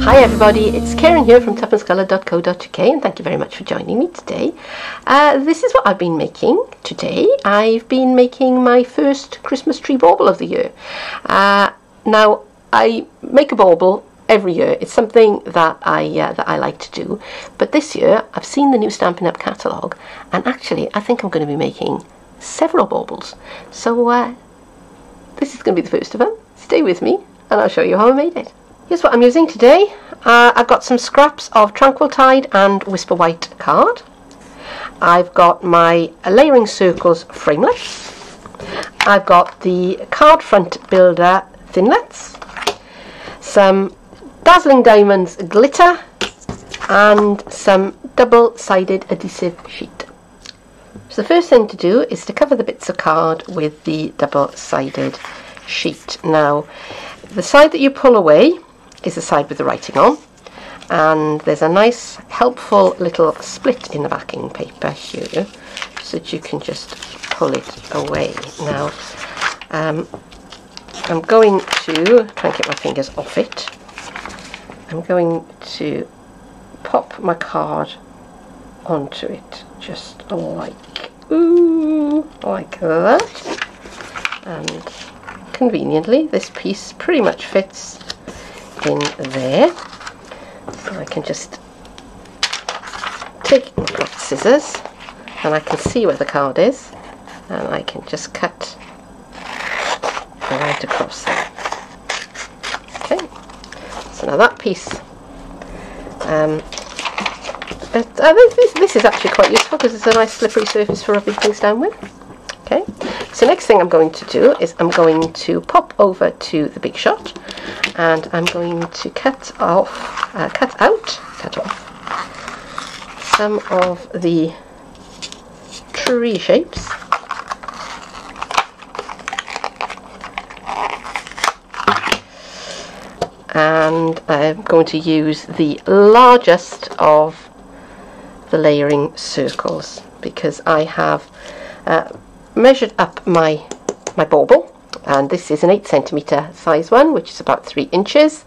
Hi everybody, it's Karen here from tuppencecolour.co.uk and thank you very much for joining me today. This is what I've been making today. I've been making my first Christmas tree bauble of the year. Now I make a bauble every year. It's something that I like to do, but this year I've seen the new Stampin' Up! Catalogue and actually I think I'm going to be making several baubles. So this is going to be the first of them. Stay with me and I'll show you how I made it. Here's what I'm using today. I've got some scraps of Tranquil Tide and Whisper White card. I've got my Layering Circles framelets. I've got the Card Front Builder thinlets, some Dazzling Diamonds glitter, and some double-sided adhesive sheet. So the first thing to do is to cover the bits of card with the double-sided sheet. Now, the side that you pull away is the side with the writing on, and there's a nice helpful little split in the backing paper here so that you can just pull it away. Now I'm going to try and get my fingers off it. I'm going to pop my card onto it just like that, and conveniently this piece pretty much fits in there. So I can just take my scissors and I can see where the card is and I can just cut right across there. Okay, so now that piece this is actually quite useful because it's a nice slippery surface for rubbing things down with. Okay, so next thing I'm going to do is I'm going to pop over to the Big Shot and I'm going to cut off some of the tree shapes. And I'm going to use the largest of the layering circles because I have measured up my bauble, and this is an 8cm size one, which is about 3 inches,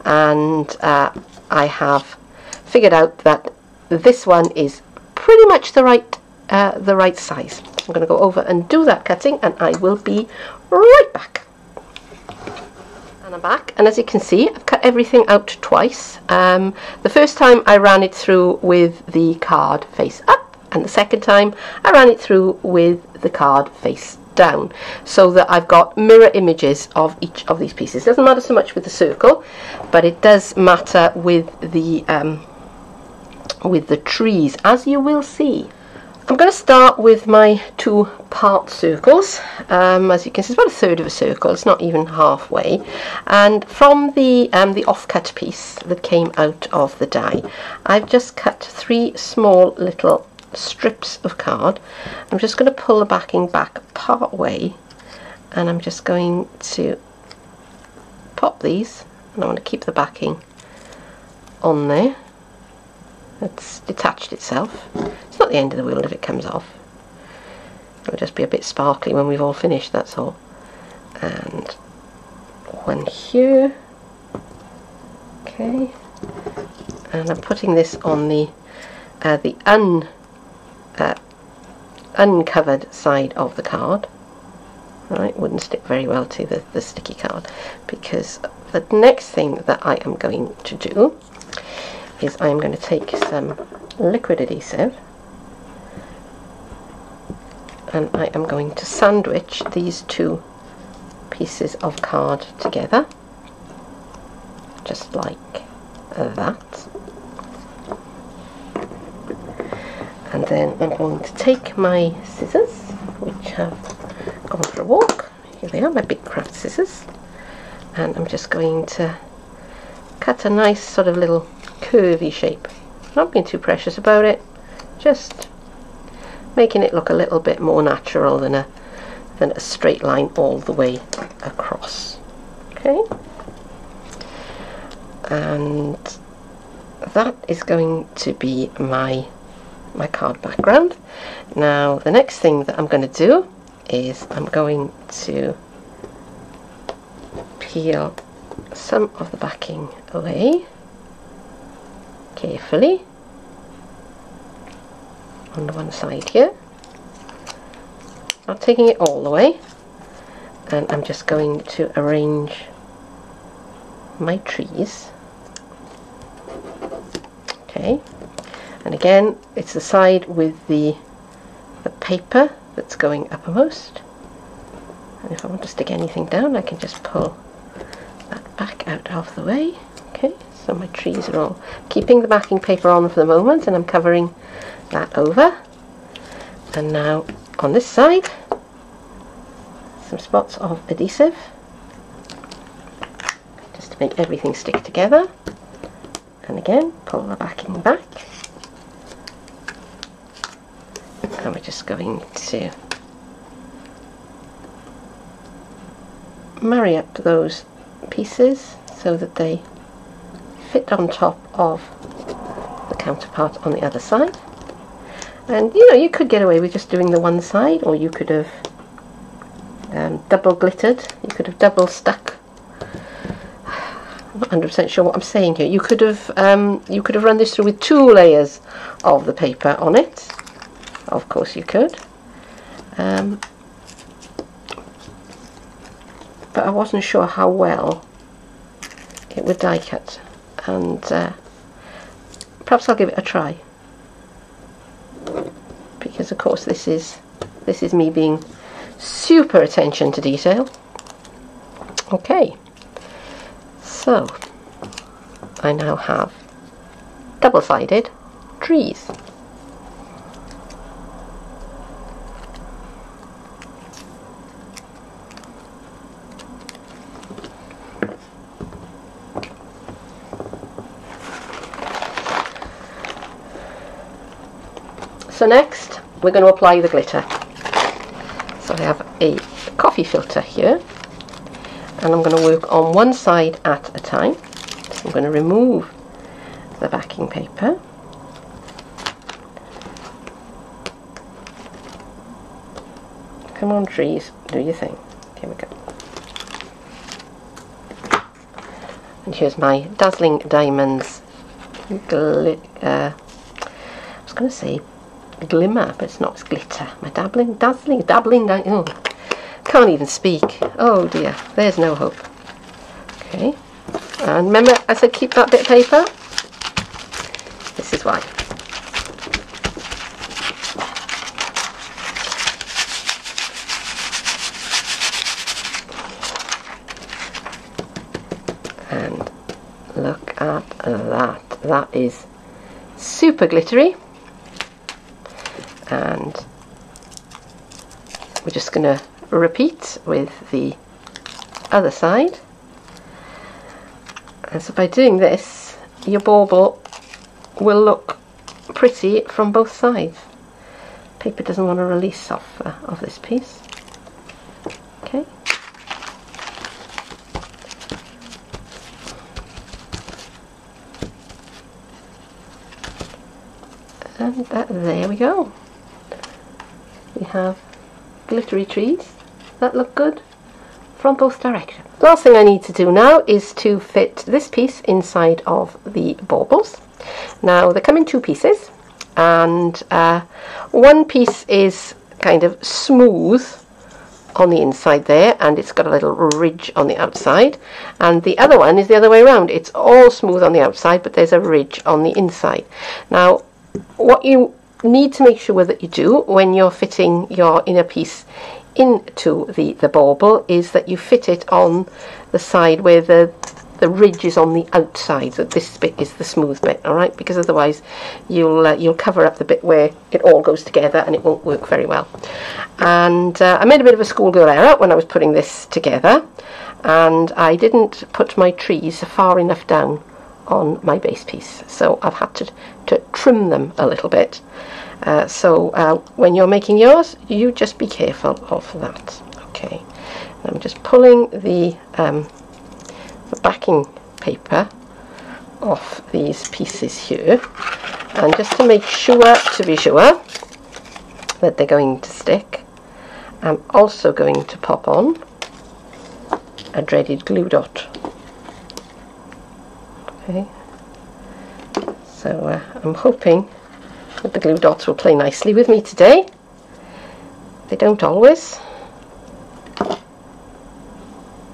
and I have figured out that this one is pretty much the right size. I'm going to go over and do that cutting and I will be right back. And I'm back, and as you can see I've cut everything out twice. The first time I ran it through with the card face up, and the second time I ran it through with the card face down, so that I've got mirror images of each of these pieces. It doesn't matter so much with the circle, but it does matter with the trees, as you will see. I'm going to start with my 2-part circles. As you can see, it's about 1/3 of a circle, it's not even halfway, and from the offcut piece that came out of the die I've just cut 3 small little strips of card. I'm just going to pull the backing back part way and I'm just going to pop these, and I want to keep the backing on there. It's detached itself. It's not the end of the world if it comes off. It'll just be a bit sparkly when we've all finished, that's all. And one here. Okay. And I'm putting this on the uncovered side of the card. Right, wouldn't stick very well to the sticky card, because the next thing that I am going to do is I'm going to take some liquid adhesive and I am going to sandwich these 2 pieces of card together, just like that. And then I'm going to take my scissors, which have gone for a walk. Here they are, my big craft scissors, and I'm just going to cut a nice sort of little curvy shape. Not being too precious about it, just making it look a little bit more natural than a straight line all the way across. Okay, and that is going to be my card background. Now the next thing that I'm going to do is I'm going to peel some of the backing away carefully on the one side here, not taking it all the way, and I'm just going to arrange my trees. Okay, and again it's the side with the paper that's going uppermost, and if I want to stick anything down I can just pull that back out of the way. Okay, so my trees are all keeping the backing paper on for the moment, and I'm covering that over. And now on this side, some spots of adhesive just to make everything stick together, and again pull the backing back, and we're just going to marry up those pieces so that they fit on top of the counterpart on the other side. And you know, you could get away with just doing the one side, or you could have double glittered, you could have double stuck. I'm not 100% sure what I'm saying here. You could have run this through with 2 layers of the paper on it. Of course you could. But I wasn't sure how well it would die cut, and perhaps I'll give it a try, because of course this is me being super attention to detail. Okay, so I now have double-sided trees. So next we're going to apply the glitter. So I have a coffee filter here, and I'm going to work on one side at a time. So I'm going to remove the backing paper. Come on trees, do your thing. Here we go. And here's my Dazzling Diamonds I was going to say glimmer, but it's not, it's glitter. My dabbling, oh, can't even speak. Oh dear, there's no hope. Okay, and remember I said keep that bit of paper? This is why. And look at that. That is super glittery. And we're just going to repeat with the other side. And so by doing this, your bauble will look pretty from both sides. Paper doesn't want to release off of this piece. Okay. And there we go. We have glittery trees that look good from both directions. The last thing I need to do now is to fit this piece inside of the baubles. Now they come in 2 pieces, and one piece is kind of smooth on the inside there, and it's got a little ridge on the outside, and the other one is the other way around. It's all smooth on the outside, but there's a ridge on the inside. Now what you need to make sure that you do when you're fitting your inner piece into the bauble is that you fit it on the side where the ridge is on the outside, so this bit is the smooth bit, alright, because otherwise you'll cover up the bit where it all goes together and it won't work very well. And I made a bit of a schoolgirl error when I was putting this together, and I didn't put my trees far enough down on my base piece, so I've had to trim them a little bit. So when you're making yours, you just be careful of that. Okay, I'm just pulling the backing paper off these pieces here, and just to make sure, that they're going to stick, I'm also going to pop on a dreaded glue dot. Okay, So I'm hoping that the glue dots will play nicely with me today. They don't always.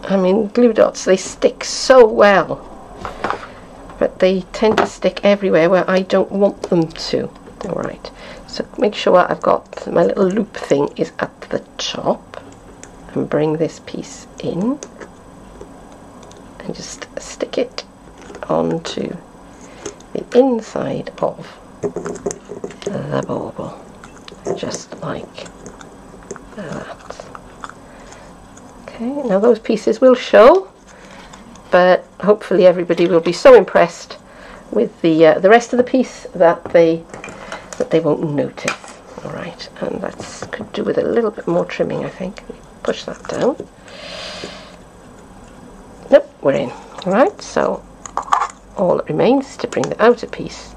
I mean, glue dots, they stick so well, but they tend to stick everywhere where I don't want them to. Alright, so make sure I've got my little loop thing is at the top, and bring this piece in and just stick it onto the inside of the bauble, just like that. Okay, now those pieces will show, but hopefully everybody will be so impressed with the rest of the piece that they won't notice. All right, and that's could do with a little bit more trimming, I think. Push that down. Nope, we're in. All right, so all that remains is to bring the outer piece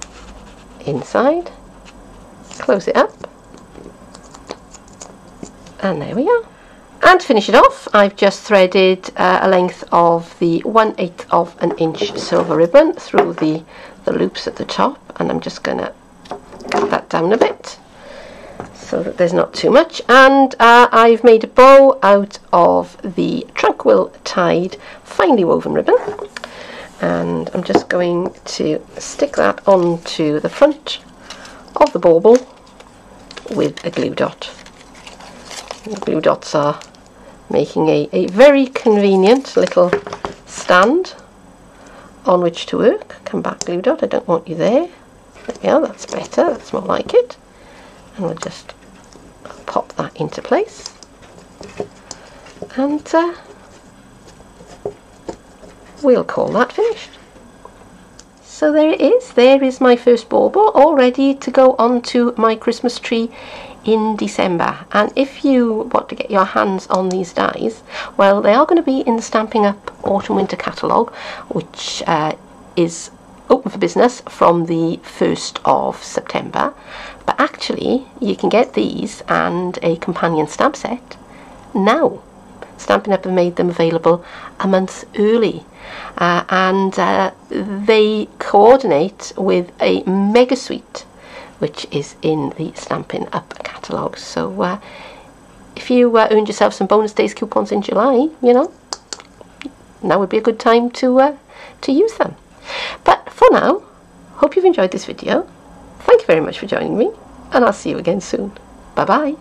inside, close it up, and there we are. And to finish it off, I've just threaded a length of the 1/8 of an inch silver ribbon through the loops at the top, and I'm just going to cut that down a bit so that there's not too much. And I've made a bow out of the Tranquil Tide finely woven ribbon, and I'm just going to stick that onto the front of the bauble with a glue dot. The glue dots are making a very convenient little stand on which to work. Come back, glue dot, I don't want you there. There we are, that's better, that's more like it. And we'll just pop that into place. And we'll call that finished. So there it is. There is my first bauble, all ready to go onto my Christmas tree in December. And if you want to get your hands on these dies, well, they are going to be in the Stampin' Up! Autumn Winter catalogue, which is open for business from the 1st of September. But actually, you can get these and a companion stamp set now. Stampin' Up! Have made them available a month early. And they coordinate with a mega suite, which is in the Stampin' Up! Catalogue. So if you earned yourself some bonus days coupons in July, you know, now would be a good time to use them. But for now, hope you've enjoyed this video. Thank you very much for joining me, and I'll see you again soon. Bye bye.